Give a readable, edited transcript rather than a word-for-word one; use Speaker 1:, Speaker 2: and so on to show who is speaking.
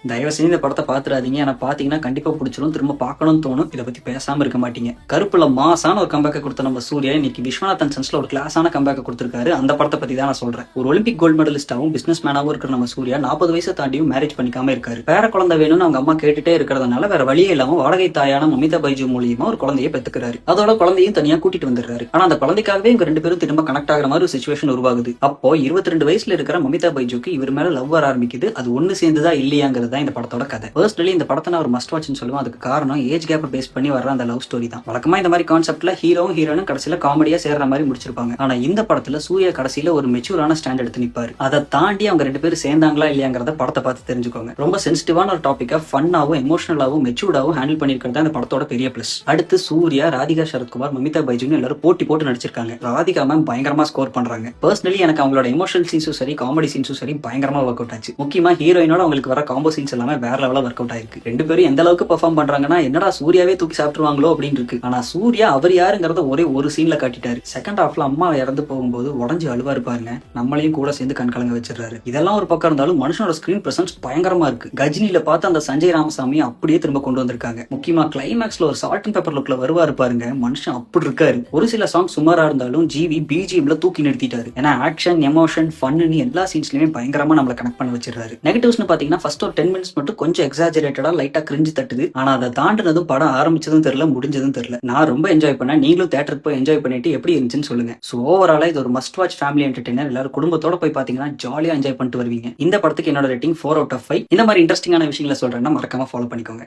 Speaker 1: தயவு செஞ்சு இந்த படத்தை பாத்துறாதீங்க. ஏன்னா பாத்தீங்கன்னா கண்டிப்பா பிடிச்சிரும், திரும்ப பார்க்கணும்னு தோணும். இதை பத்தி பேசாம இருக்க மாட்டீங்க. கருப்புல மாசான ஒரு கம்பேக்க கொடுத்த நம்ம சூர்யா இன்னைக்கு விஸ்வநாதன் சன்ஸ்ல ஒரு கிளாஸான கம்பேக்க கொடுத்திருக்காரு. அந்த படத்தை பத்தி தான் நான் சொல்றேன். ஒரு ஒலிம்பிக் கோல்டு மெடலிஸ்டாவும் பிசினஸ் மேனாவும் இருக்கிற நம்ம சூர்யா 40 வயசு தாண்டியும் மேரேஜ் பண்ணிக்காம இருக்காரு. பேர குழந்தை வேணும்னு அவங்க அம்மா கேட்டுட்டே இருக்கிறதுனால வேற வழியே இல்லாம வாடகை தாயான மமிதா பைஜு மூலியமா ஒரு குழந்தையை பெத்துக்கிறாரு. அதோட குழந்தையும் தனியா கூட்டிட்டு வந்துடுறாரு. ஆனா அந்த குழந்தைக்காகவே இவங்க 2 பேரும் திரும்ப கனெக்ட் ஆகிற மாதிரி ஒரு சிச்சுவேஷன் உருவாகுது. அப்போ 22 வயசுல இருக்கிற மமிதா பைஜுக்கு இவர் மேல லவ் வர ஆரம்பிக்குது. அது ஒண்ணு சேர்ந்துதா இல்லையாங்கிறது தான் இந்த படத்தோட கதை. பர்சனலி இந்த படத்தை நான் ஒரு மஸ்ட் வாட்ச்னு சொல்லுவேன். அதுக்கு காரணம் ஏஜ் கேப் பேஸ் பண்ணி வர்ற அந்த லவ் ஸ்டோரி தான். வழக்கமா இந்த மாதிரி கான்செப்ட்ல ஹீரோவும் ஹீரோனும் கடைசியில காமெடியா சேர்ற மாதிரி முடிச்சிருப்பாங்க. ஆனா இந்த படத்துல சூர்யா கடைசியில ஒரு மெச்சூரான ஸ்டாண்ட் எடுத்து நிப்பாரு. அதை தாண்டி அவங்க 2 பேரும் சேர்ந்தாங்களா இல்லையாங்கிறத படத்தை பார்த்து தெரிஞ்சுக்கோங்க. ரொம்ப சென்சிட்டிவான ஒரு டாபிக்கா ஃபன்னாவும் எமோஷனலாவும் மெச்சூர்டாவும் ஹேண்டில் பண்ணிருக்கிறது இந்த படத்தோட பெரிய பிளஸ். அடுத்து சூர்யா, ராதிகா சரத்குமார், மமிதா பைஜுன்னு எல்லாரும் போட்டி போட்டு நடிச்சிருக்காங்க. ராதிகா மேம் பயங்கரமா ஸ்கோர் பண்றாங்க. பர்சனலி எனக்கு அவங்களோட எமோஷனல் சீன்ஸும் சரி, காமெடி சீன்ஸும் சரி பயங்கரமா ஒர்க் அவுட் ஆச்சு. முக்கியமா ஹீரோயினோட அவங்களுக்கு வர காம்போ சீன்ஸ் எல்லாமே வேற லெவல்ல ஒர்க் அவுட் ஆயிருக்கு. 2 பேரும் எந்த அளவுக்கு பெர்ஃபார்ம் பண்றாங்கன்னா என்னடா சூர்யாவே தூக்கி சாப்பிட்டுருவாங்களோ அப்படின்னு இருக்கு. ஆனா சூர்யா அவர் யாருங்கிறத ஒரே ஒரு சீன்ல காட்டிட்டாரு. செகண்ட் ஹாஃப்ல அம்மா இறந்து போகும்போது உடஞ்சு அழுவாரு பாருங்க, நம்மளையும் கூட சேர்ந்து கண் கலங்க வச்சிடறாரு. இதெல்லாம் ஒரு பக்கம் இருந்தாலும் மனுஷனோட ஸ்கிரீன் பிரசன்ஸ் பயங்கரமா இருக்கு. கஜினில பார்த்து அந்த சஞ்சய் ராமசாமி அப்படியே திரும்ப கொண்டு வந்திருக்காங்க. முக்கியமா கிளைமேக்ஸ்ல ஒரு சால்ட் அண்ட் பெப்பர் லுக்ல வருவாரு பாருங்க, மனுஷன் அப்படி இருக்காரு. ஒரு சில சாங் சுமாரா இருந்தாலும் ஜிவி பிஜிஎம்ல தூக்கி நிறுத்திட்டாரு. ஏன்னா ஆக்ஷன், எமோஷன், ஃபன்னு எல்லா சீன்ஸ்லயுமே பயங்கரமா நம்மள கனெக்ட் பண்ண வச்சிருக்காரு. நெகட்டிவ்ஸ்னு பாத்தீங்கன்னா ஃபர்ஸ்ட் ஒரு 10 மினிட்ஸ் மட்டும் கொஞ்சம் எக்ஸாஜரேட்டடா லைட்டா கிரிஞ்சு தட்டுது. ஆனா அதை தாண்டினதும் படம் ஆரம்பிச்சதும் தெரியல, முடிஞ்சதும் தெரியல. நான் ரொம்ப என்ஜாய் பண்ணேன். நீங்களும் தியேட்டருக்கு போய் என்ஜாய் பண்ணிட்டு எப்படி இருந்துச்சுன்னு சொல்லுங்க. சோ ஓவராலா இது ஒரு மஸ்ட் வாட்ச் ஃபேமிலி என்டர்டெய்னர். எல்லாரும் குடும்பத்தோட போய் பாத்தீங்கன்னா ஜாலியா என்ஜாய் பண்ணிட்டு வருவீங்க. இந்த படத்துக்கு என்னோட ரேட்டிங் 4 out of 5. இந்த மாதிரி இன்ட்ரெஸ்டிங்கான விஷயங்களை சொல்றேன்னா மறக்காம ஃபாலோ பண்ணிக்கோங்க.